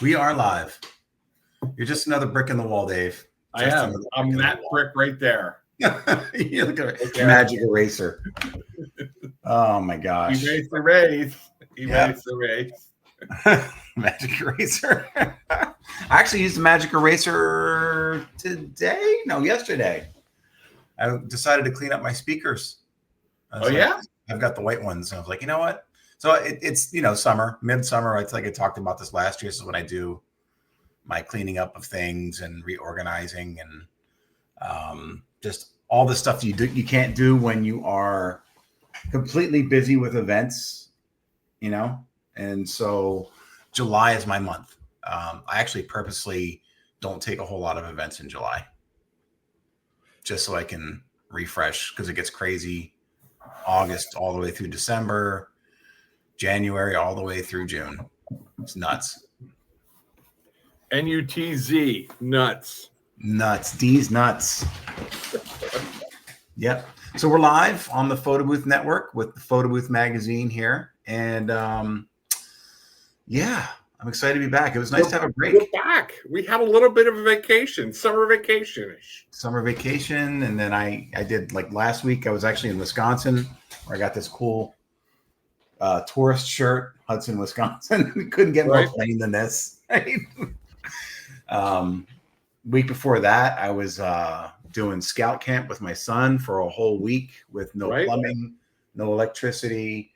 We are live. You're just another brick in the wall, Dave. I am. I'm that brick right there. You look at it. Magic eraser. Oh my gosh. He raised the race. He raised the race. Magic eraser. I actually used the magic eraser today. No, yesterday. I decided to clean up my speakers. Yeah? I've got the white ones. I was like, you know what? So it's summer, midsummer. It's like I talked about this last year. This is when I do my cleaning up of things and reorganizing and just all the stuff you can't do when you are completely busy with events, And so July is my month. I actually purposely don't take a whole lot of events in July, just so I can refresh because it gets crazy. August all the way through December. January all the way through June. It's nuts. NUTZ, nuts. Nuts. D's nuts. Yep. So we're live on the Photo Booth Network with the Photo Booth magazine here. And I'm excited to be back. It was nice to have a break. We're back. We had a little bit of a vacation, summer vacation-ish. Summer vacation. And then I did, like last week, I was actually in Wisconsin where I got this cool tourist shirt, Hudson, Wisconsin. We couldn't get more plain than this. Right? Week before that, I was doing scout camp with my son for a whole week with no plumbing, no electricity,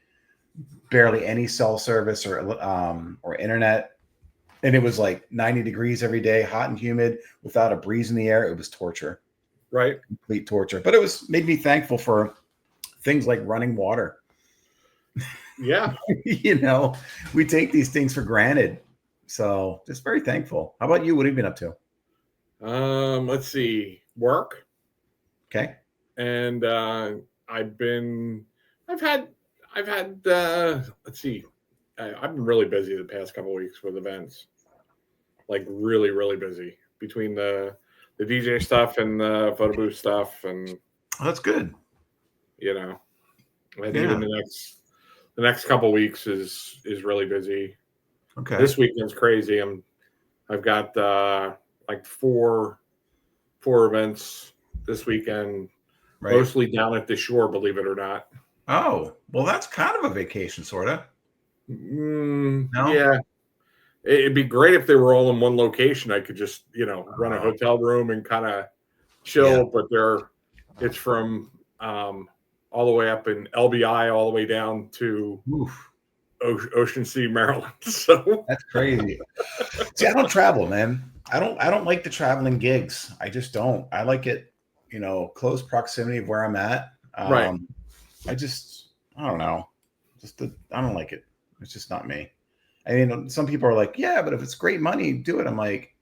barely any cell service or internet. And it was like 90 degrees every day, hot and humid, without a breeze in the air. It was torture. Right. Complete torture. But it made me thankful for things like running water. Yeah. We take these things for granted. So just very thankful. How about you? What have you been up to? Let's see. Work. Okay. And I've been really busy the past couple of weeks with events. Like really, really busy between the DJ stuff and the photo booth stuff. And that's good. I think even the next couple of weeks is really busy. Okay. This weekend's crazy. I've got like four events this weekend, mostly down at the shore, believe it or not. Oh, well, that's kind of a vacation, sort of. No? Yeah. It'd be great if they were all in one location. I could just, run a hotel room and kind of chill, but it's from all the way up in LBI, all the way down to Ocean City, Maryland. So that's crazy. See, I don't travel, man. I don't like the traveling gigs. I just don't. I like it, close proximity of where I'm at. Right. I don't know. I don't like it. It's just not me. I mean, some people are like, yeah, but if it's great money, do it. I'm like,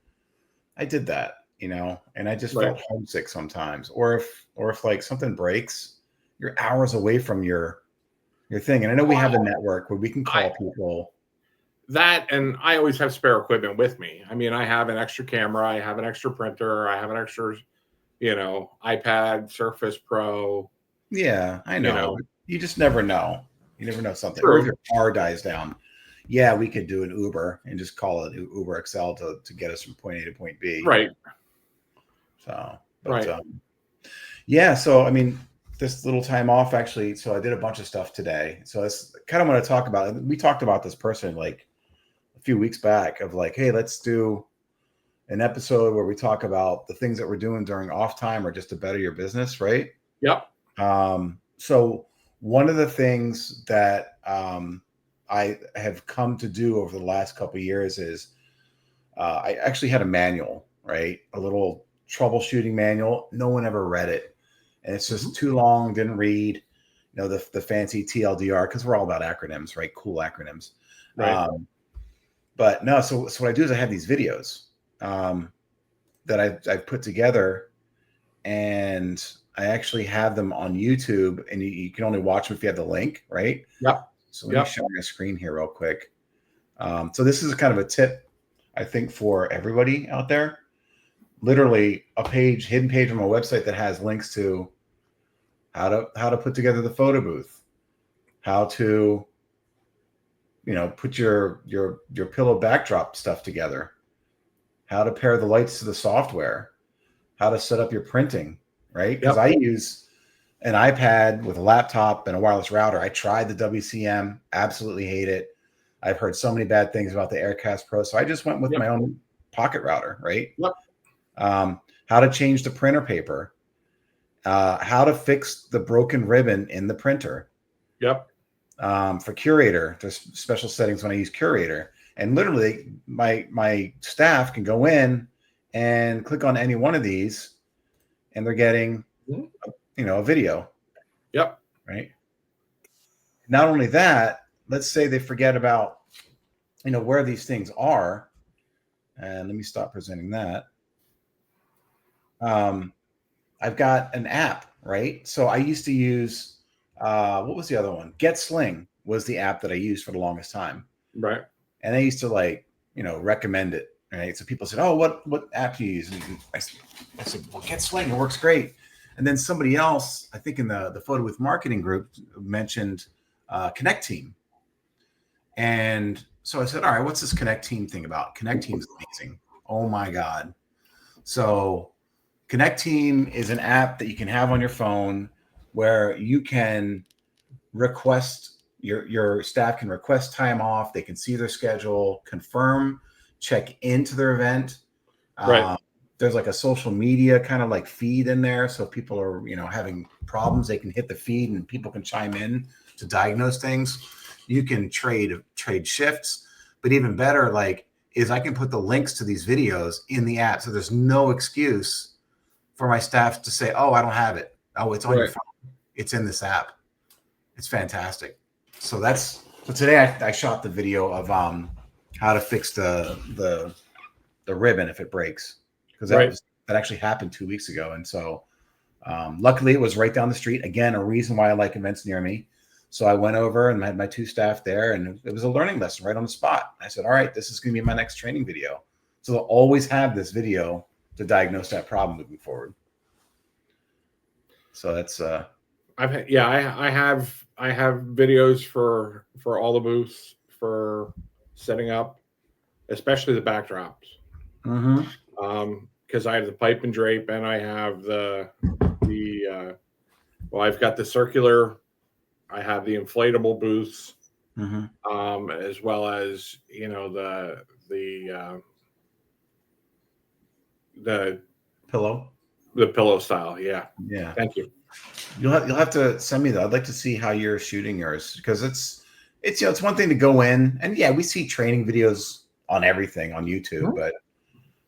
I did that, and I just felt homesick sometimes. Or if like something breaks, you're hours away from your thing. And I know we have a network where we can call people. That, and I always have spare equipment with me. I mean, I have an extra camera, I have an extra printer, I have an extra, iPad, Surface Pro. Yeah, I know. You just never know. You never know something. Or if your car dies down, we could do an Uber and just call it Uber XL to get us from point A to point B. Right. So, so I mean, this little time off actually. So I did a bunch of stuff today. So that's kind of what I talk about. We talked about this person like a few weeks back of like, hey, let's do an episode where we talk about the things that we're doing during off time or just to better your business, right? Yep. So one of the things that I have come to do over the last couple of years is I actually had a manual, right? A little troubleshooting manual. No one ever read it. And it's just too long, didn't read, the fancy TLDR, because we're all about acronyms, right? Cool acronyms. Right. But no, so what I do is I have these videos that I've put together, and I actually have them on YouTube, and you can only watch them if you have the link, right? Yep. So let me share my screen here real quick. So this is kind of a tip, I think, for everybody out there. Literally a hidden page on my website that has links to how to put together the photo booth, how to put your pillow backdrop stuff together, how to pair the lights to the software, how to set up your printing, right? Because I use an iPad with a laptop and a wireless router. I tried the WCM, absolutely hate it. I've heard so many bad things about the Aircast Pro, so I just went with my own pocket router, right? How to change the printer paper, how to fix the broken ribbon in the printer. For Curator, there's special settings when I use Curator, and literally my staff can go in and click on any one of these, and they're getting a video. Right. Not only that, let's say they forget about where these things are, and let me stop presenting that. I've got an app, right? So I used to use what was the other one? GetSling was the app that I used for the longest time. Right. And I used to recommend it. Right. So people said, "Oh, what app do you use?" And I said, "Well, GetSling, it works great." And then somebody else, I think in the Photo with Marketing group, mentioned Connect Team. And so I said, "All right, what's this Connect Team thing about?" Connect Team is amazing. Oh my God. So Connect Team is an app that you can have on your phone where you can request, your staff can request time off. They can see their schedule, confirm, check into their event. There's like a social media kind of like feed in there. So if people are, having problems, they can hit the feed and people can chime in to diagnose things. You can trade shifts, but even better, is I can put the links to these videos in the app. So there's no excuse for my staff to say, "Oh, I don't have it. Oh, it's on your phone. It's in this app." It's fantastic. So today I shot the video of how to fix the ribbon if it breaks, because that actually happened 2 weeks ago. And so luckily it was right down the street. Again, a reason why I like events near me. So I went over and had my two staff there, and it was a learning lesson right on the spot. I said, "All right, this is going to be my next training video." So they'll always have this video to diagnose that problem moving forward. So that's I have videos for all the booths for setting up, especially the backdrops. Because I have the pipe and drape, and I have I've got the circular, I have the inflatable booths, as well as the pillow style. Yeah. Thank you. You'll have to send me that. I'd like to see how you're shooting yours, because it's it's one thing to go in and we see training videos on everything on YouTube, but it'd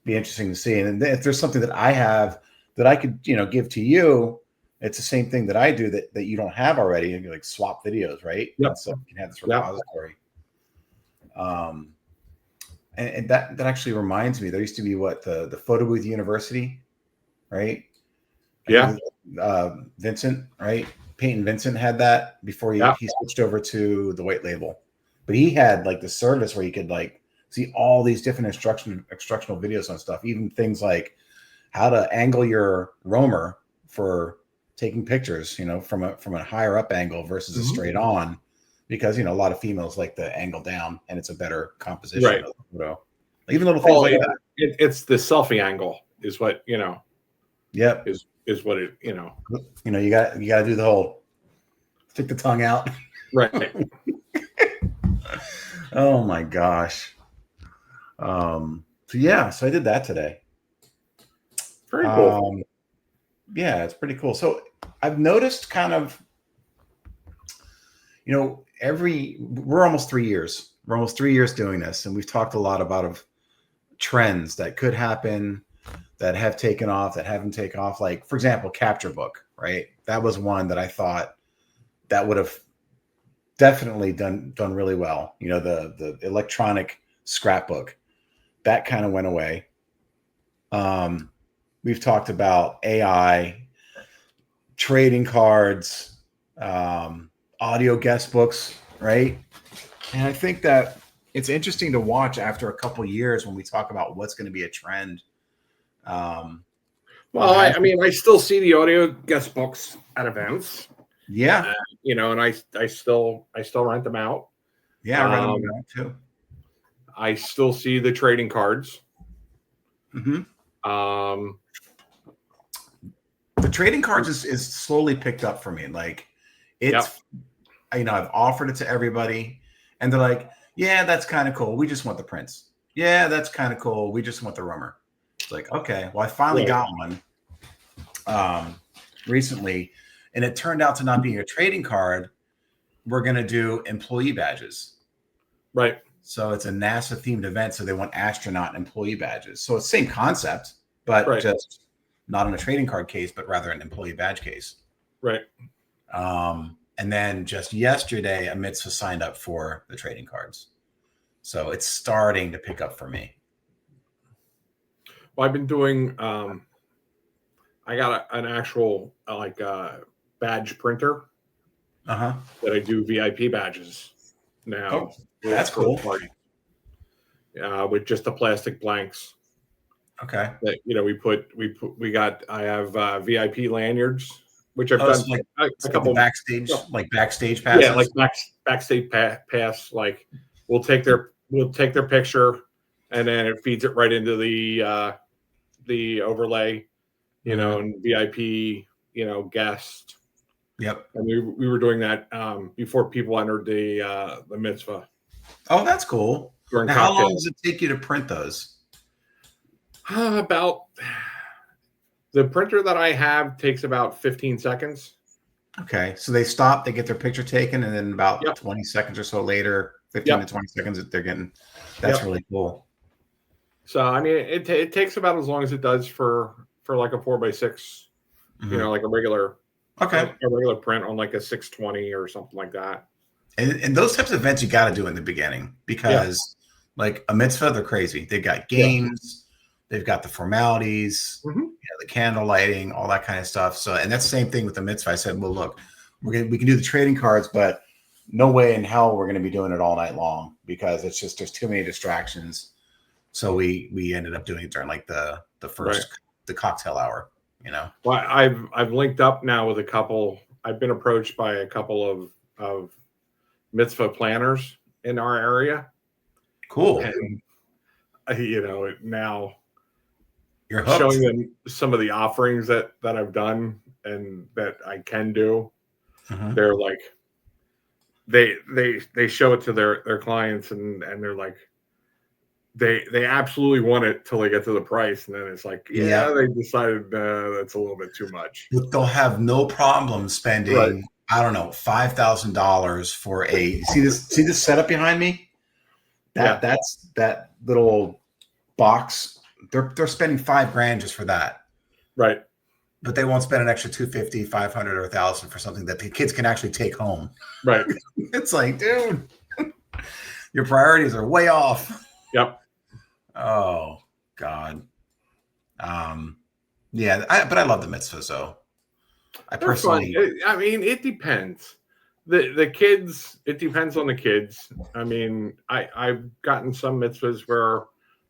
be interesting to see. And if there's something that I have that I could give to you, it's the same thing that I do that you don't have already. You like swap videos, right? So you can have this repository. And that actually reminds me, there used to be the Photo Booth University, right? Vincent, right? Peyton Vincent had that before he switched over to the white label. But he had the service where you could see all these different instructional videos on stuff, even things like how to angle your roamer for taking pictures, from a higher up angle versus a straight on, because a lot of females like the angle down and it's a better composition of the photo. Even little things like that. It's the selfie angle is what is what it you got to do the whole stick the tongue out. Right. Oh my gosh. So I did that today. Very cool. Yeah, it's pretty cool. So I've noticed kind of, we're almost 3 years. We're almost 3 years doing this, and we've talked a lot about trends that could happen, that have taken off, that haven't taken off. Like, for example, Capture Book, right? That was one that I thought that would have definitely done really well. The electronic scrapbook, that kind of went away. We've talked about AI, trading cards, audio guest books, right? And I think that it's interesting to watch after a couple of years when we talk about what's going to be a trend. I still see the audio guest books at events. Yeah. And I still rent them out. Yeah, I read them that too. I still see the trading cards. Mm-hmm. The trading cards is slowly picked up for me. Like it's, I've offered it to everybody, and they're like, "Yeah, that's kind of cool. We just want the prints. Yeah, that's kind of cool. We just want the rumor." It's like, okay, well, I finally got one recently, and it turned out to not being a trading card. We're gonna do employee badges, right? So it's a NASA themed event, so they want astronaut employee badges. So it's same concept, but just not in a trading card case, but rather an employee badge case. Right. And then just yesterday, a mitzvah signed up for the trading cards. So it's starting to pick up for me. Well, I've been doing, I got an actual badge printer that I do VIP badges now. Oh, that's cool. With just the plastic blanks. Okay. That, I have VIP lanyards, which I've done like a couple backstage, like backstage passes. Yeah, like backstage pass. Like we'll take their picture, and then it feeds it right into the overlay, and VIP, guest. Yep. And we were doing that before people entered the mitzvah. Oh, that's cool. Now, how long does it take you to print those? About the printer that I have takes about 15 seconds. Okay, so they stop, they get their picture taken, and then about 20 seconds or so later, 15 to 20 seconds that they're getting. That's really cool. So I mean, it takes about as long as it does for like a 4x6, like a regular print on like a 620 or something like that. And those types of events you got to do in the beginning because, like a mitzvah, they're crazy. They've got games, they've got the formalities, the candle lighting, all that kind of stuff. So, and that's the same thing with the mitzvah. I said, well, look, we can do the trading cards, but no way in hell we're going to be doing it all night long because there's too many distractions. So we ended up doing it during like the first the cocktail hour. Well, I've linked up now with a couple. I've been approached by a couple of mitzvah planners in our area. Cool. And now you're hooked. Showing them some of the offerings that I've done and that I can do. They're like, they show it to their clients and they're like, they absolutely want it till they get to the price, and then it's like, they decided that's a little bit too much. But they'll have no problem spending, I don't know, $5,000 for a see this setup behind me. That's that little box. They're spending $5,000 just for that, right? But they won't spend an extra $250, $500, or $1,000 for something that the kids can actually take home. Right? It's like, dude, your priorities are way off. Yep. Oh God. But I love the mitzvah, so I personally I mean, it depends. The kids, it depends on the kids. I mean, I've gotten some mitzvahs where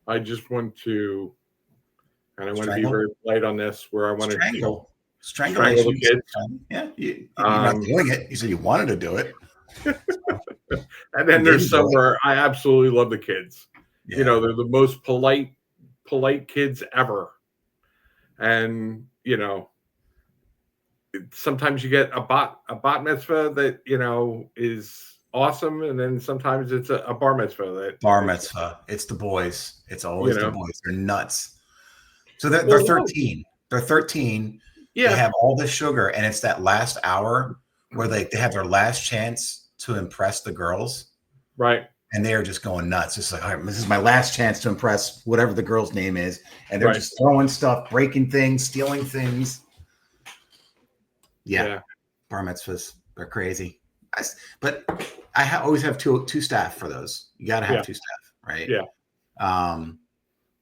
I just want to, and I want to be very polite on this, where I want to strangle the kids. Yeah, you're not doing it. You said you wanted to do it. And then there's some where I absolutely love the kids. They're the most polite kids ever. And, sometimes you get a bat mitzvah that, is awesome. And then sometimes it's a bar mitzvah. Bar mitzvah. It's the boys. It's always the boys. They're nuts. So they're 13. They're 13. Yeah. They have all this sugar. And it's that last hour where they have their last chance to impress the girls. Right. And they are just going nuts. It's like, all right, this is my last chance to impress whatever the girl's name is. And they're just throwing stuff, breaking things, stealing things. Yeah. Bar mitzvahs. They're crazy. But I always have two staff for those. You got to have two staff, right? Yeah.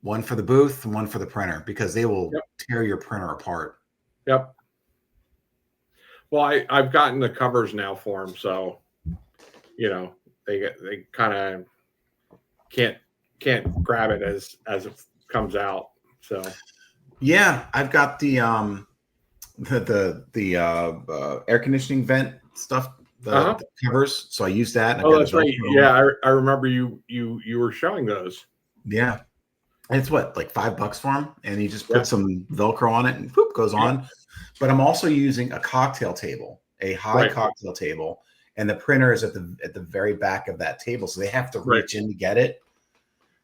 One for the booth and one for the printer because they will tear your printer apart. Yep. Well, I've gotten the covers now for them. So, they kind of can't grab it as it comes out. So yeah, I've got the air conditioning vent stuff the covers. So I use that. And I've Oh, got that's right. Yeah, I remember you were showing those. Yeah. And it's what, like $5 for them, and you just put some Velcro on it, and whoop, goes on. But I'm also using a cocktail table, a high cocktail table, and the printer is at the very back of that table, so they have to reach in to get it.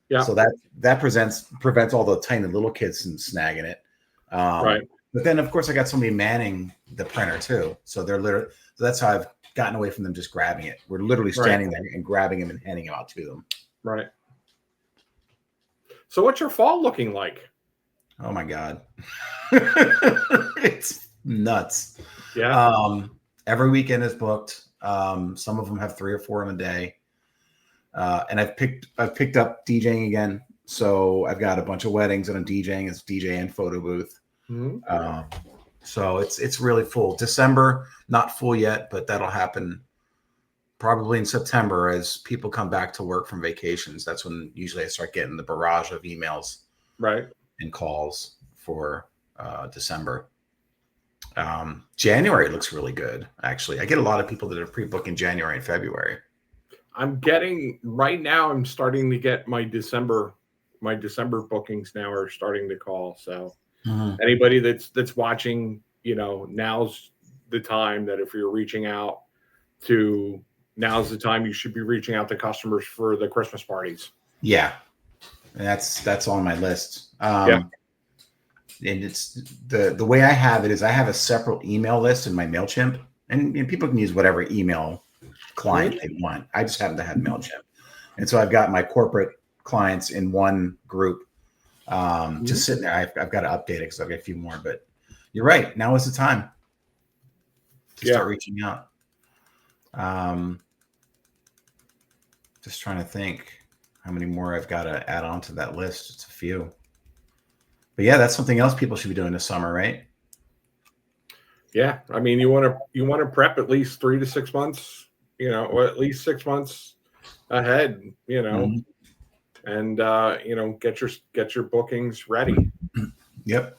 Yeah. So that prevents all the tiny little kids from snagging it. But then, of course, I got somebody manning the printer too, so they're literally. So that's how I've gotten away from them just grabbing it. We're literally standing there and grabbing them and handing them out to them. Right. So what's your fall looking like? Oh my God. It's nuts. Yeah. Every weekend is booked. Some of them have 3 or 4 in a day. And I've picked up DJing again. So I've got a bunch of weddings and I'm DJing as DJ and photo booth. So it's really full. December, not full yet, but that'll happen probably in September as people come back to work from vacations. That's when usually I start getting the barrage of emails and calls for December. January looks really good, actually. I get a lot of people that are pre-booking January and February. I'm starting to get my December bookings now are starting to call. So anybody that's watching, now's the time that if you're reaching out to now's the time you should be reaching out to customers for the Christmas parties. Yeah. And that's on my list. And it's the way I have it is I have a separate email list in my MailChimp, and people can use whatever email client they want. I just happen to have MailChimp. And so I've got my corporate clients in one group, just sitting there. I've got to update it because I've got a few more, but you're right. Now is the time to start reaching out. Just trying to think how many more I've got to add on to that list. It's a few. But yeah, that's something else people should be doing this summer, right? Yeah. I mean, you want to prep at least 3 to 6 months, or at least 6 months ahead, and get your bookings ready. Yep.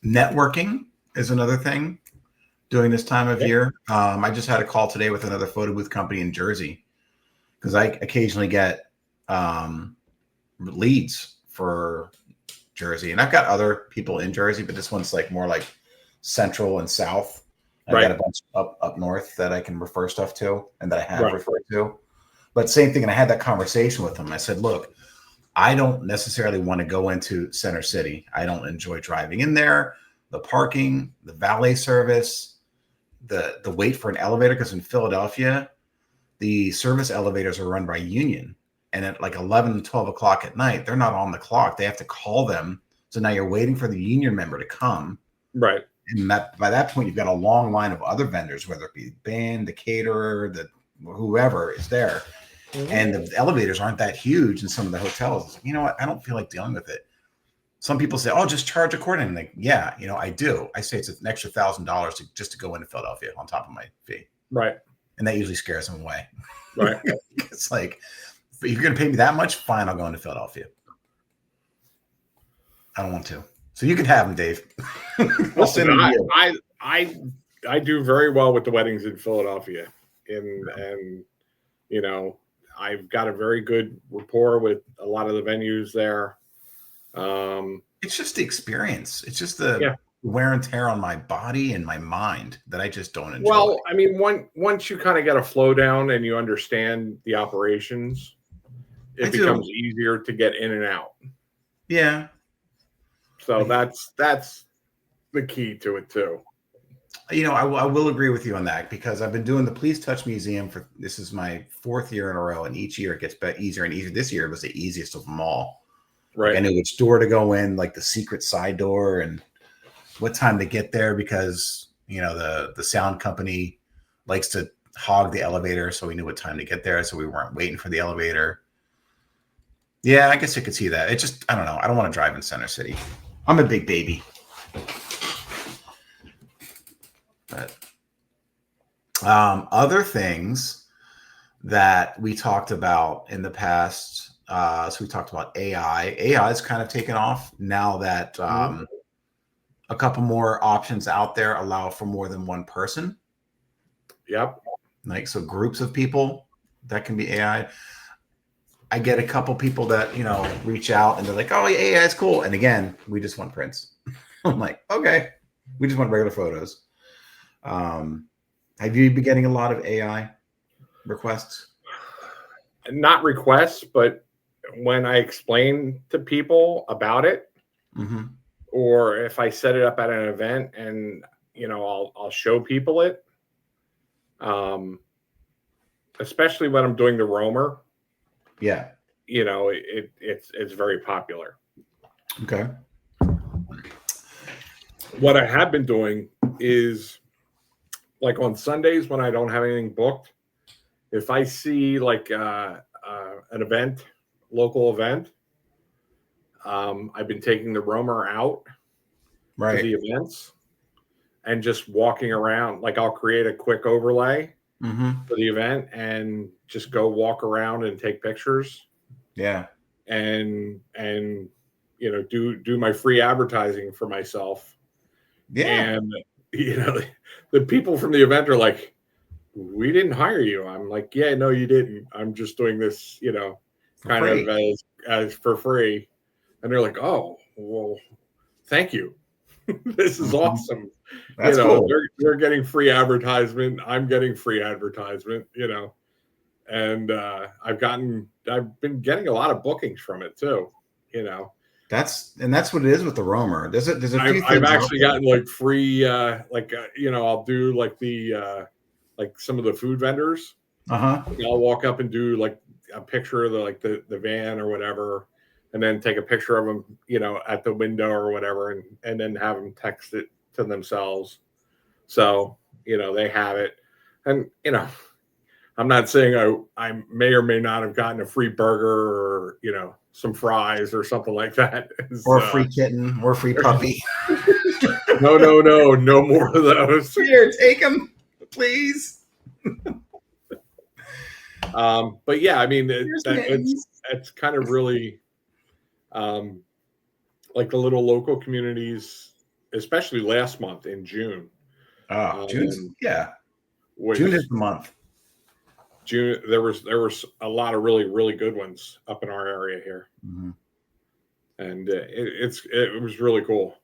Networking is another thing during this time of year. I just had a call today with another photo booth company in Jersey because I occasionally get leads for Jersey, and I've got other people in Jersey, but this one's like more like central and south. I've got a bunch up north that I can refer stuff to and that I have referred to. But same thing, and I had that conversation with them. I said, look, I don't necessarily want to go into Center City. I don't enjoy driving in there, the parking, the valet service, the wait for an elevator, because in Philadelphia, the service elevators are run by union. And at like 11, 12 o'clock at night, they're not on the clock. They have to call them. So now you're waiting for the union member to come. Right. And by that point, you've got a long line of other vendors, whether it be the band, the caterer, whoever is there. And the elevators aren't that huge in some of the hotels. It's like, you know what? I don't feel like dealing with it. Some people say, oh, just charge accordingly. Like, yeah, I do. I say it's an extra $1,000 just to go into Philadelphia on top of my fee. Right. And that usually scares them away. Right. It's like, if you're going to pay me that much, fine, I'll go into Philadelphia. I don't want to. So you can have them, Dave. Listen, I do very well with the weddings in Philadelphia. And I've got a very good rapport with a lot of the venues there. It's just the experience. It's just the wear and tear on my body and my mind that I just don't enjoy. Well, I mean, once you kind of get a flow down and you understand the operations, it becomes easier to get in and out. Yeah. So that's the key to it too. I will agree with you on that, because I've been doing the Please Touch Museum this is my 4th year in a row, and each year it gets easier and easier. This year was the easiest of them all. Right. Like I knew which door to go in, like the secret side door, and what time to get there, because the sound company likes to hog the elevator, so we knew what time to get there, so we weren't waiting for the elevator. Yeah, I guess I could see that. It just, I don't know. I don't want to drive in Center City. I'm a big baby. But other things that we talked about in the past, so we talked about AI. AI is kind of taken off now that a couple more options out there allow for more than one person. Yep. like, so groups of people that can be AI. I get a couple people that, reach out and they're like, oh, yeah, AI is cool. And again, we just want prints. I'm like, okay, we just want regular photos. Have you been getting a lot of AI requests? Not requests, but when I explain to people about it, or if I set it up at an event and I'll show people it, especially when I'm doing the roamer. Yeah, it's very popular. Okay. What I have been doing is, like, on Sundays when I don't have anything booked, if I see like an event, local event, I've been taking the roamer out to the events and just walking around. Like, I'll create a quick overlay for the event and just go walk around and take pictures. Yeah. And do my free advertising for myself. Yeah. And the people from the event are like, we didn't hire you. I'm like, yeah, no, you didn't. I'm just doing this, kind of as for free. And they're like, oh, well, thank you. This is awesome. That's cool. They're getting free advertisement. I'm getting free advertisement, and I've been getting a lot of bookings from it too, That's what it is with the roamer. There's a few I've actually gotten like free, I'll do like the, like some of the food vendors. I'll walk up and do like a picture of the van or whatever, and then take a picture of them, at the window or whatever, and then have them text it to themselves. So, they have it. And, I'm not saying I may or may not have gotten a free burger or, some fries or something like that. Or a free kitten or a free puppy. No more of those. Here, take them, please. But yeah, I mean, it's kind of really, like the little local communities, especially last month in June. June, yeah. June is the month. June, there was a lot of really, really good ones up in our area here. And it was really cool.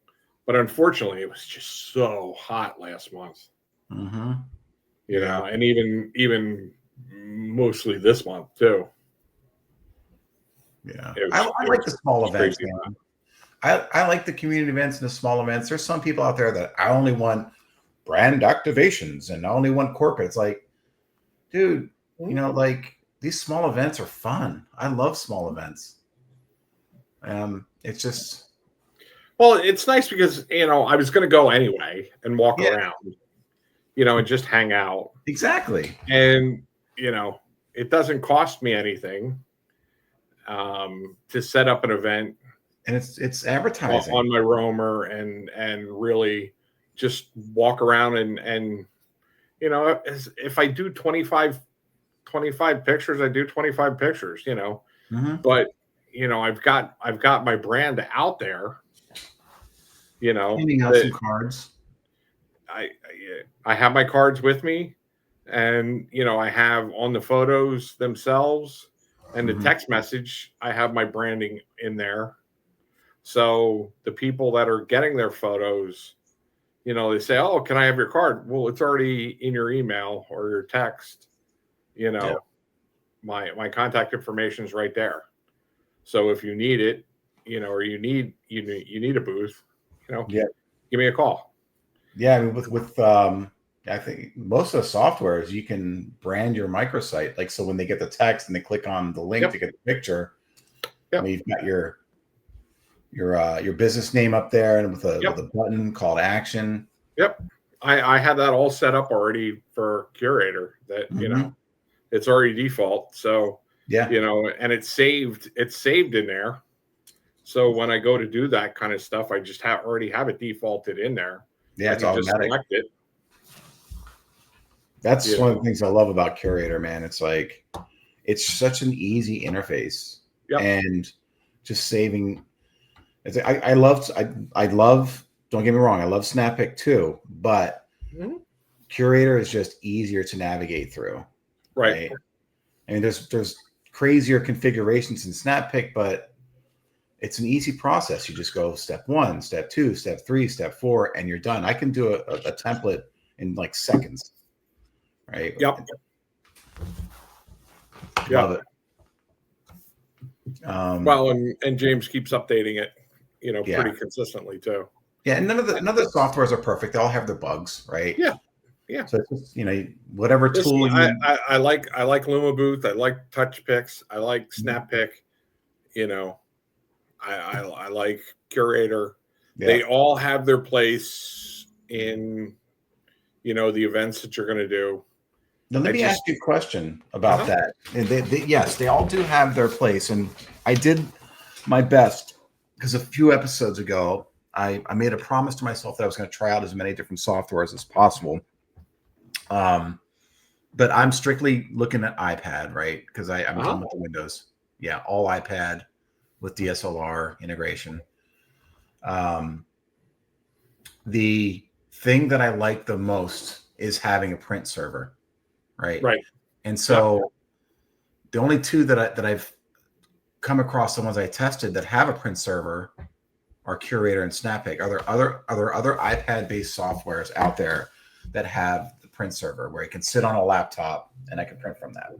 But unfortunately, it was just so hot last month. And even mostly this month too. Yeah, I like the small events, man. I like the community events and the small events. There's some people out there that I only want brand activations and I only want corporate. It's like, dude, like, these small events are fun. I love small events. It's just, well, it's nice because I was going to go anyway and walk around, and just hang out. Exactly. And it doesn't cost me anything to set up an event, and it's advertising on my roamer and really just walk around and if I do 25 pictures, I do 25 pictures, but I've got my brand out there, handing out some cards. I have my cards with me, and I have on the photos themselves and the text message, I have my branding in there. So the people that are getting their photos, they say, oh, can I have your card? Well, it's already in your email or your text. My contact information is right there. So if you need it, or you need a booth, give me a call. Yeah, I mean, with I think most of the softwares you can brand your microsite. Like, so when they get the text and they click on the link to get the picture, you've got your business name up there and with a button called action. Yep. I have that all set up already for Curator that, it's already default. So, and it's saved in there. So when I go to do that kind of stuff, I just already have it defaulted in there. Yeah, it's automatic. Just select it. That's one of the things I love about Curator, man. It's like, it's such an easy interface and just saving. It's like, I love, don't get me wrong, I love Snappic too, but Curator is just easier to navigate through. Right. I mean, there's crazier configurations in SnapPick, but it's an easy process. You just go step 1, step 2, step 3, step 4, and you're done. I can do a template in like seconds. Right. Yep. Love it. Well, and James keeps updating it, pretty consistently too. Yeah, and none of the softwares are perfect. They all have their bugs, right? Yeah. So it's just, whatever tool I like LumaBooth. I like TouchPicks. I like SnapPick. I like Curator. Yeah. They all have their place in the events that you're going to do. Now, let me ask you a question about that. And yes, they all do have their place. And I did my best because a few episodes ago, I made a promise to myself that I was going to try out as many different softwares as possible. But I'm strictly looking at iPad, right? Because I'm done with the Windows. Yeah, all iPad with DSLR integration. The thing that I like the most is having a print server, right? Right. And so the only two that I've come across, the ones I tested that have a print server, are Curator and SnapPick. Are there other iPad-based softwares out there that have the print server where you can sit on a laptop and I can print from that?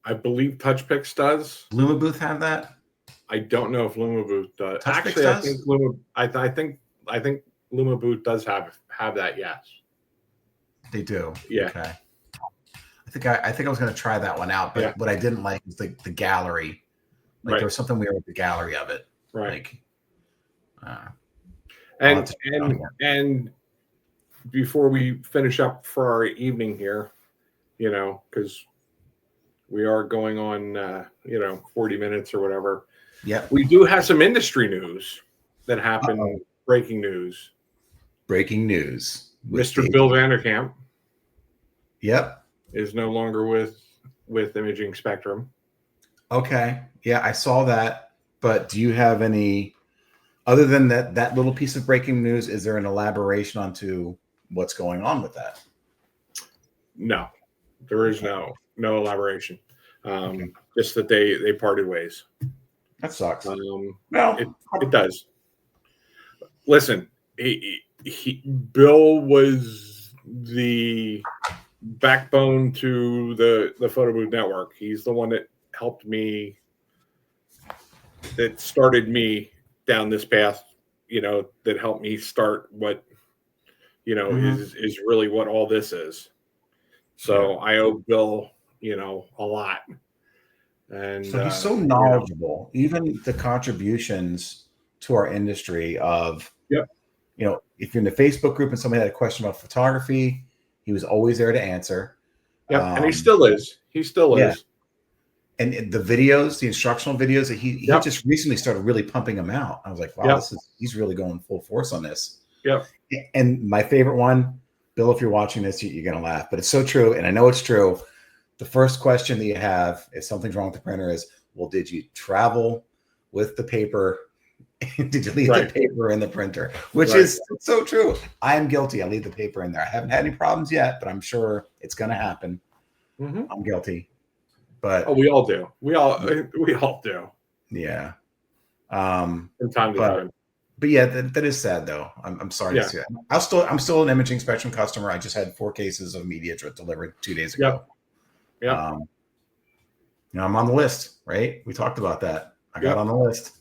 I believe TouchPicks does. LumaBooth have that? I don't know if LumaBooth does. TouchPicks Actually, does? I think LumaBooth does have that. Yes, they do. Yeah. Okay. I think I was going to try that one out, but what I didn't like was the gallery. Like there was something weird with the gallery of it. Right. Like, and before we finish up for our evening here, because we are going on, 40 minutes or whatever. Yeah. We do have some industry news that happened. Breaking news. Mr. Bill Vanderkamp. Yep. Is no longer with Imaging Spectrum. Okay. Yeah, I saw that. But do you have any, other than that little piece of breaking news, is there an elaboration onto what's going on with that? No, there is no elaboration. Just that they parted ways. That sucks. Well, it does. Listen, Bill was the backbone to the Photo Booth Network. He's the one that helped me, that started me down this path, that helped me start what, is really what all this is. So I owe Bill, a lot. And so he's so knowledgeable, even the contributions to our industry of, if you're in the Facebook group and somebody had a question about photography, he was always there to answer. Yeah, and he still is. He still is. And the videos, the instructional videos that he just recently started really pumping them out. I was like, wow, he's really going full force on this. Yeah. And my favorite one, Bill, if you're watching this, you're going to laugh, but it's so true. And I know it's true. The first question that you have, if something's wrong with the printer, is, well, did you travel with the paper? Did you leave the paper in the printer? Which is so true. I am guilty. I leave the paper in there. I haven't had any problems yet, but I'm sure it's going to happen. I'm guilty. But we all do. We all do. Yeah. From time to time. But yeah, that is sad though. I'm sorry to see that. I'm still an Imaging Spectrum customer. I just had 4 cases of media delivered 2 days ago. Yeah. I'm on the list, right? We talked about that. I got on the list.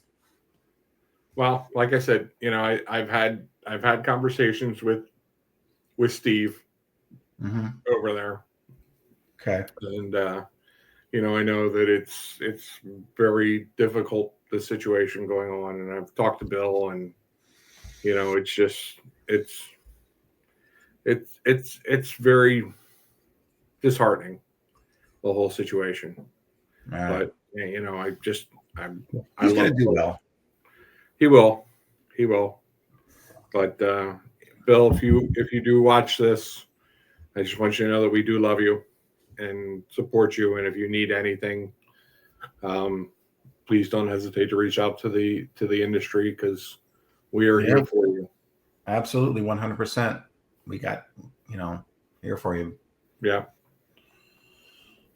Well, like I said, I've had conversations with Steve over there. Okay. And I know that it's very difficult, the situation going on, and I've talked to Bill, and it's just it's very disheartening, the whole situation. But I he's gonna do well. He will. But Bill, if you do watch this, I just want you to know that we do love you and support you. And if you need anything, please don't hesitate to reach out to the industry, because we are here for you. Absolutely, 100%. We got, here for you. Yeah.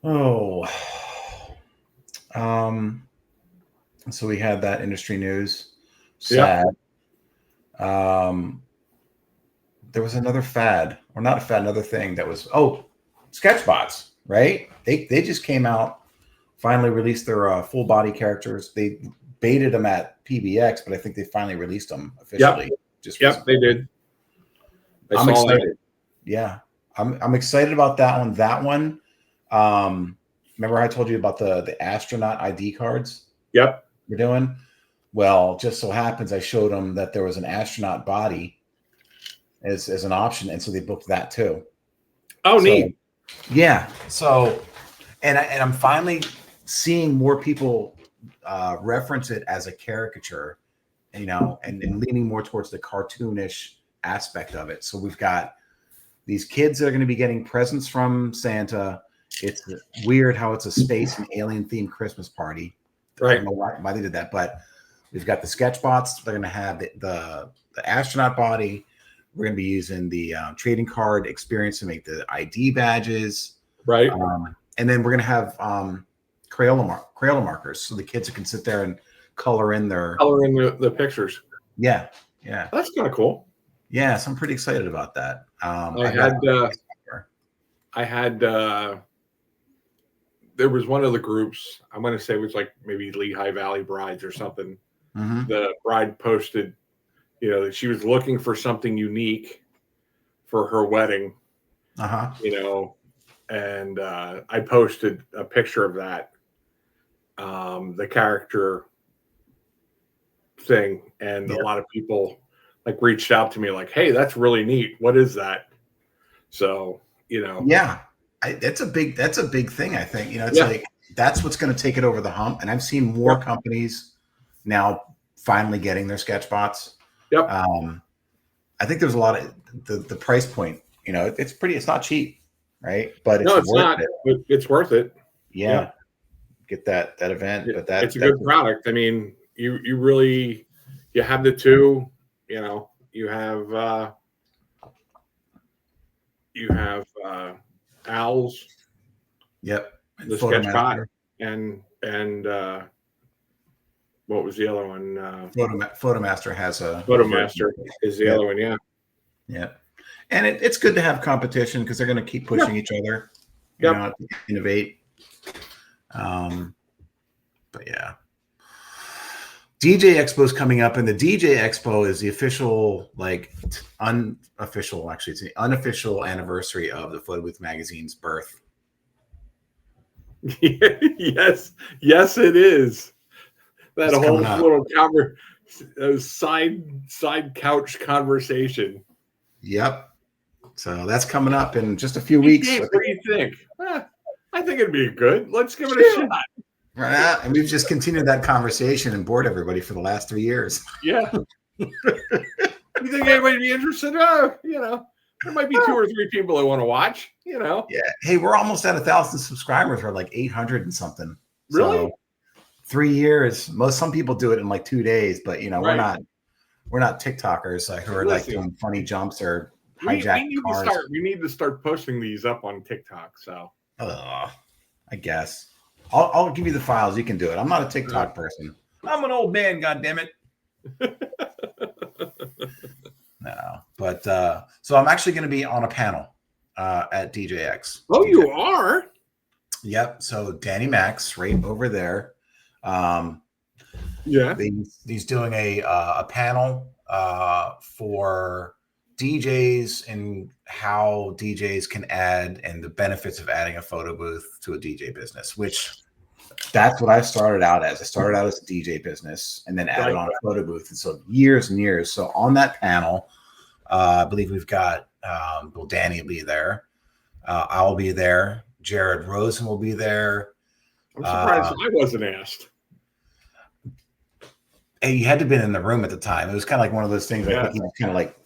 Oh, so we had that industry news. Sad. There was another fad, or not a fad, another thing that was sketchbots, right? They just came out, finally released their full body characters. They baited them at PBX, but I think they finally released them officially. Yep, they did. I'm excited. Yeah, I'm excited about that one. That one. Remember I told you about the astronaut ID cards? Yep. We're doing. Well, just so happens I showed them that there was an astronaut body as an option, and so they booked that too. Oh, neat. Yeah. So, and I'm finally seeing more people reference it as a caricature, and leaning more towards the cartoonish aspect of it. So we've got these kids that are going to be getting presents from Santa. It's weird how it's a space and alien themed Christmas party. Right. I don't know why they did that, but we've got the sketchbots. They're going to have the astronaut body. We're going to be using the trading card experience to make the ID badges. Right. And then we're going to have Crayola markers, so the kids can sit there and color in the pictures. Yeah. That's kind of cool. Yeah, so I'm pretty excited about that. I had there was one of the groups, I'm going to say it was like maybe Lehigh Valley Brides or something. Mm-hmm. The bride posted, that she was looking for something unique for her wedding. And I posted a picture of that, the character thing, and a lot of people reached out to me like, "Hey, that's really neat. What is that?" So, that's a big thing. I think, it's like, that's what's going to take it over the hump. And I've seen more companies now finally getting their sketchbots. Yep. I think there's a lot of the price point, it's not cheap, right? But it's not. But it's worth it. Yeah. Get that event, but it's a good product. I mean, you really, you have the two, you have Al's. Yep. The sketchbot and what was the other one? Photomaster has a Photomaster is the other one. Yeah. And it's good to have competition because they're going to keep pushing each other, to innovate. But yeah. DJ Expo is coming up, and the DJ Expo is the official, it's the unofficial anniversary of the Photo Booth Magazine's birth. Yes, it is. That whole little side couch conversation. Yep. So that's coming up in just a few weeks. What do you think? I think it'd be good. Let's give it a shot. Right. And we've just continued that conversation and bored everybody for the last 3 years. Yeah. You think anybody would be interested? There might be 2 or 3 people that want to watch, Yeah. Hey, we're almost at 1,000 subscribers. We're like 800 and something. Really? So 3 years. Some people do it in 2 days, but we're not TikTokers who are doing funny jumps or hijacking cars. We need to start posting these up on TikTok. So I guess I'll give you the files. You can do it. I'm not a TikTok person. I'm an old man. God damn it. No, but so I'm actually going to be on a panel at DJX. Oh, you are? Yep. So Danny Max, right over there. He's doing a panel for DJs and how DJs can add and the benefits of adding a photo booth to a DJ business, which that's what I started out as. I started out as a DJ business and then added on a photo booth. And so years and years. So on that panel, I believe we've got, Danny will be there. I'll be there. Jared Rosen will be there. I'm surprised I wasn't asked. Hey, you had to have been in the room at the time. It was kind of like one of those things. I think he was kind of like,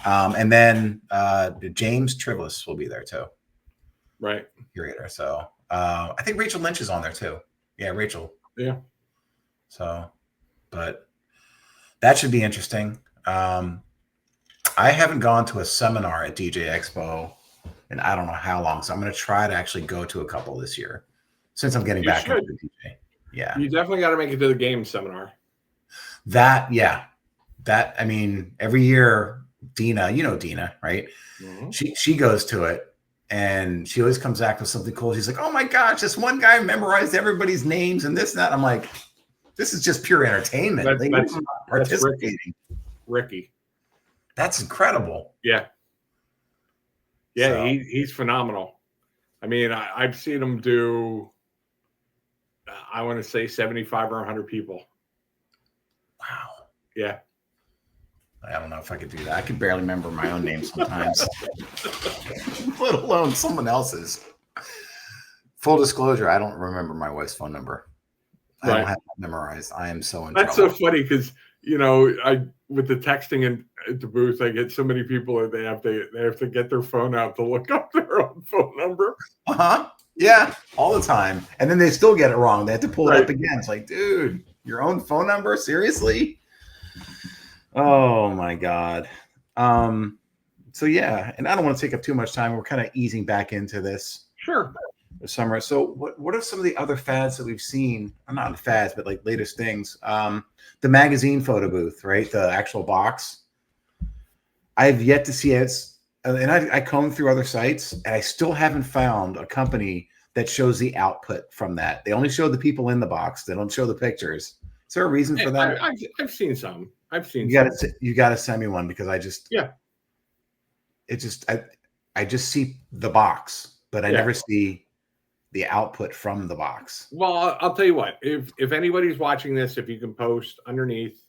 and then James Triblis will be there too. Right. Curator. So I think Rachel Lynch is on there too. Yeah, Rachel. Yeah. So, but That should be interesting. I haven't gone to a seminar at DJ Expo and I don't know how long. So I'm going to try to actually go to a couple this year since I'm getting back into the DJ. Yeah. You definitely got to make it to the game seminar. That, I mean, every year, Dina, you know Dina, right? Mm-hmm. She goes to it and she always comes back with something cool. She's like, oh my gosh, this one guy memorized everybody's names and this and that. I'm like, this is just pure entertainment. That's participating. Ricky. That's incredible. Yeah. Yeah, so. He's phenomenal. I mean, I've seen him do, I want to say 75 or 100 people. Wow. Yeah. I don't know if I could do that. I can barely remember my own name sometimes, let alone someone else's. Full disclosure, I don't remember my wife's phone number. I don't have it memorized. I am so in trouble. That's so funny because, you know, with the texting and at the booth, I get so many people that they have to get their phone out to look up their own phone number. Yeah, all the time. And then they still get it wrong. They have to pull it up again. It's like, dude, your own phone number? Seriously? Oh my God. So yeah, and I don't want to take up too much time. We're kind of easing back into this. Sure. The summer. So what are some of the other fads that we've seen? Not fads, but like latest things. The magazine photo booth, right? The actual box. I've yet to see it. And I combed through other sites and I still haven't found a company that shows the output from that. They only show the people in the box. They don't show the pictures. Is there a reason for that? I've seen some. You got to send me one because I just I just see the box, but I never see the output from the box. Well, I'll tell you what. If anybody's watching this, if you can post underneath,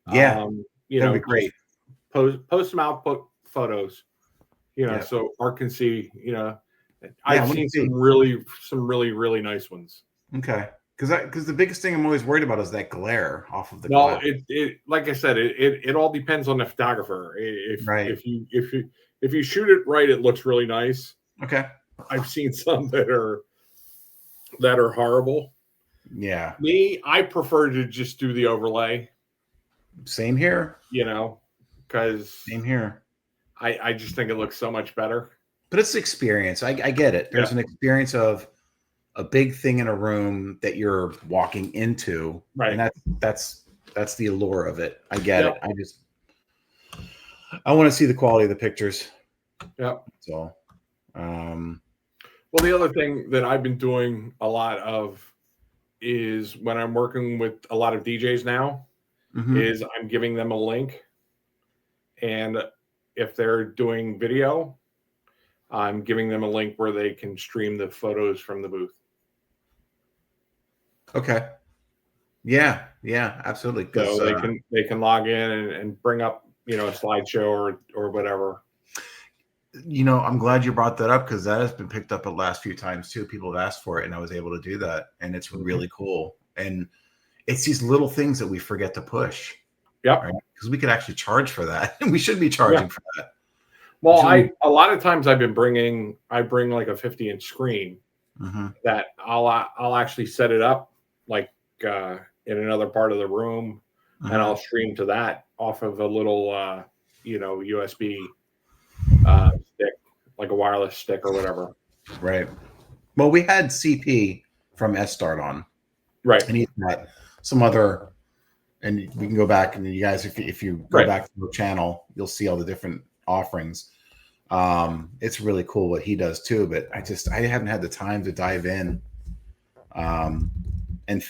that'd be great. Post some output photos, so Art can see. I've seen some really nice ones. Okay. Because the biggest thing I'm always worried about is that glare off of the glass. It like I said, it all depends on the photographer. If you shoot it right, it looks really nice. Okay. I've seen some that are horrible. Yeah. I prefer to just do the overlay. Same here. Because same here. I just think it looks so much better. But it's experience. I get it. There's an experience of a big thing in a room that you're walking into, right? And that's the allure of it. I get it. I want to see the quality of the pictures. Yeah. So, well, the other thing that I've been doing a lot of is when I'm working with a lot of DJs now, is I'm giving them a link, and if they're doing video, I'm giving them a link where they can stream the photos from the booth. Okay. Yeah, absolutely. So they can log in and bring up, a slideshow or whatever. I'm glad you brought that up because that has been picked up the last few times too. People have asked for it and I was able to do that. And it's really cool. And it's these little things that we forget to push. Yeah. Right? Because we could actually charge for that. And we should be charging for that. Well, a lot of times I bring like a 50-inch screen that I'll actually set it up like in another part of the room, and I'll stream to that off of a little USB stick, like a wireless stick or whatever. Right. Well, we had CP from S-Start on, right, and he's got some other, and we can go back and you guys, if you go back to the channel, you'll see all the different offerings. It's really cool what he does too, but I haven't had the time to dive in and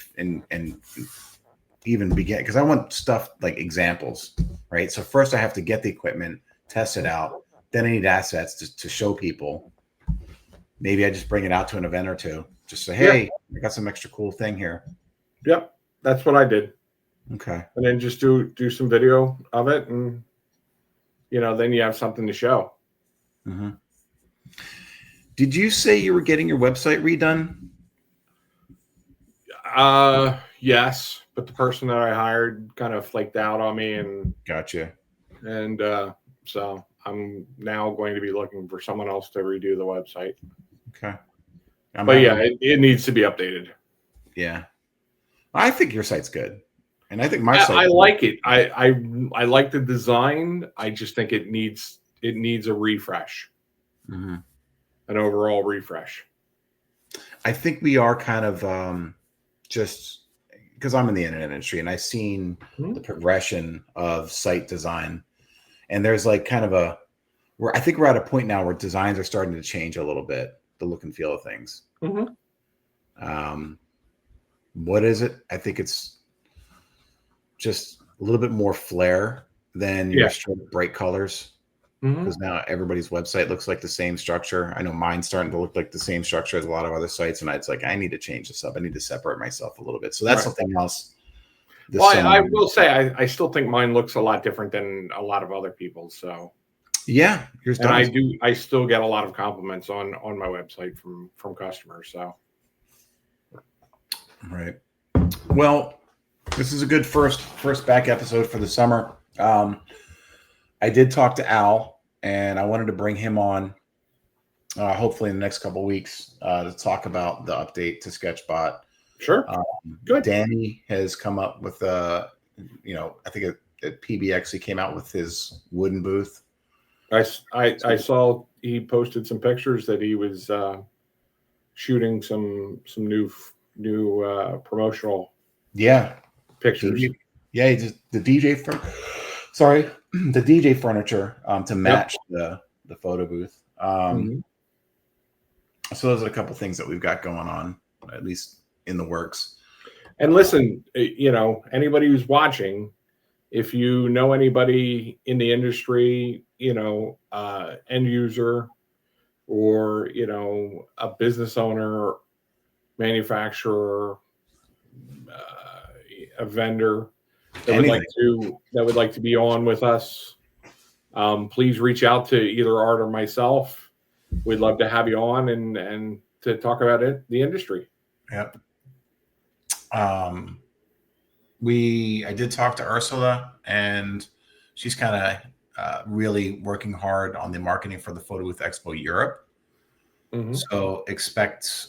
even begin, because I want stuff like examples, right? So first I have to get the equipment, test it out, then I need assets to show people. Maybe I just bring it out to an event or two, just say, hey, I got some extra cool thing here. Yep, that's what I did. Okay. And then just do some video of it, and then you have something to show. Did you say you were getting your website redone? Yes, but the person that I hired kind of flaked out on me, and gotcha. And so I'm now going to be looking for someone else to redo the website. Okay. But it needs to be updated. Yeah. I think your site's good. And I think my I like it. I like the design. I just think it needs a refresh, mm-hmm. an overall refresh. I think we are kind of just because I'm in the internet industry and I've seen the progression of site design, and there's like kind of I think we're at a point now where designs are starting to change a little bit, the look and feel of things. What is it? I think it's just a little bit more flair than your straight bright colors. Because now everybody's website looks like the same structure. I know mine's starting to look like the same structure as a lot of other sites, and it's like I need to change this up. I need to separate myself a little bit. So that's something else. Well, I will say I still think mine looks a lot different than a lot of other people's. So yeah, and I still get a lot of compliments on my website from customers. So right. Well, this is a good first back episode for the summer. I did talk to Al, and I wanted to bring him on, hopefully in the next couple of weeks, to talk about the update to SketchBot. Sure. Good. Danny has come up with I think at PBX he came out with his wooden booth. I saw he posted some pictures that he was shooting some new promotional pictures. He just the DJ furniture to match the photo booth. So those are a couple things that we've got going on, at least in the works. And listen, anybody who's watching, if you know anybody in the industry, end user, or a business owner, manufacturer, a vendor that would like to be on with us, please reach out to either Art or myself. We'd love to have you on and to talk about the industry. Yep. I did talk to Ursula, and she's kind of really working hard on the marketing for the Photo Booth Expo Europe. So expect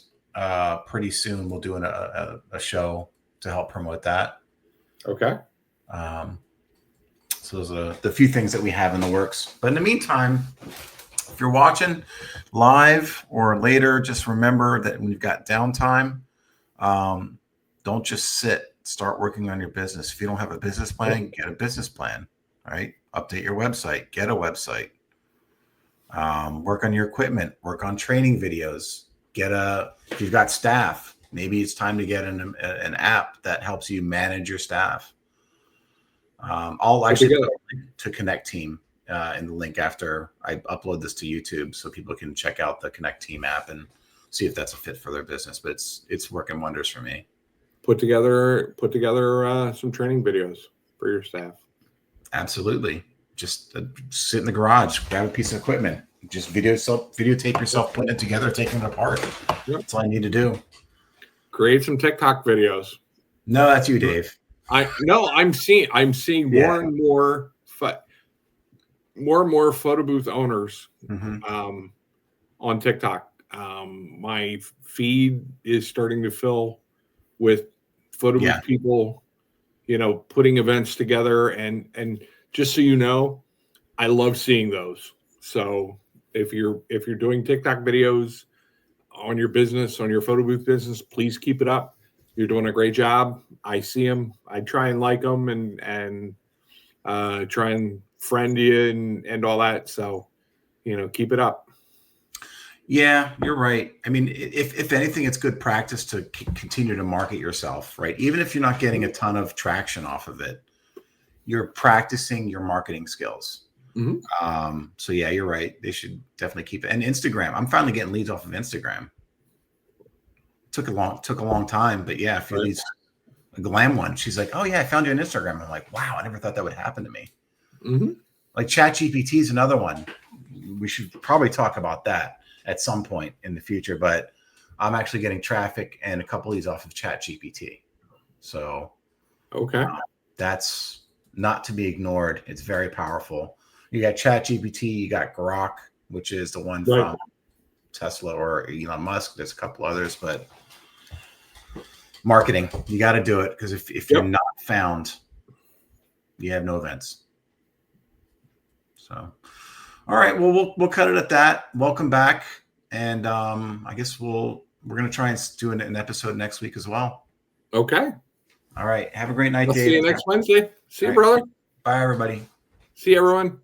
pretty soon we'll do a show to help promote that. Okay. So those are the few things that we have in the works. But in the meantime, if you're watching live or later, just remember that when you've got downtime, don't just sit. Start working on your business. If you don't have a business plan, get a business plan. All right. Update your website. Get a website. Work on your equipment. Work on training videos. If you've got staff, maybe it's time to get an app that helps you manage your staff. I'll actually put a link to Connect Team in the link after I upload this to YouTube, so people can check out the Connect Team app and see if that's a fit for their business. But it's working wonders for me. Put together some training videos for your staff. Absolutely. Just sit in the garage, grab a piece of equipment, just videotape yourself putting it together, taking it apart. That's all I need to do. Create some TikTok videos. No, that's you, Dave. I'm seeing more and more photo booth owners on TikTok. My feed is starting to fill with photo booth people, putting events together, and just so you know, I love seeing those. So if you're doing TikTok videos on your business, on your photo booth business, please keep it up. You're doing a great job. I see them. I try and like them and try and friend you and all that. So, keep it up. Yeah, you're right. I mean, if anything, it's good practice to continue to market yourself, right? Even if you're not getting a ton of traction off of it, you're practicing your marketing skills. So yeah, you're right. They should definitely keep it. And Instagram, I'm finally getting leads off of Instagram. Took a long time, but yeah, a few leads. A glam one. She's like, "Oh yeah, I found you on Instagram." I'm like, "Wow, I never thought that would happen to me." Like ChatGPT is another one. We should probably talk about that at some point in the future. But I'm actually getting traffic and a couple leads off of ChatGPT. So that's not to be ignored. It's very powerful. You got ChatGPT, you got Grok, which is the one from Tesla or Elon Musk. There's a couple others, but marketing. You got to do it, because if you're not found, you have no events. So, all right. Well, we'll cut it at that. Welcome back, and I guess we're going to try and do an episode next week as well. Okay. All right. Have a great night, I'll David. See you next Wednesday. See you, brother. Bye, everybody. See you, everyone.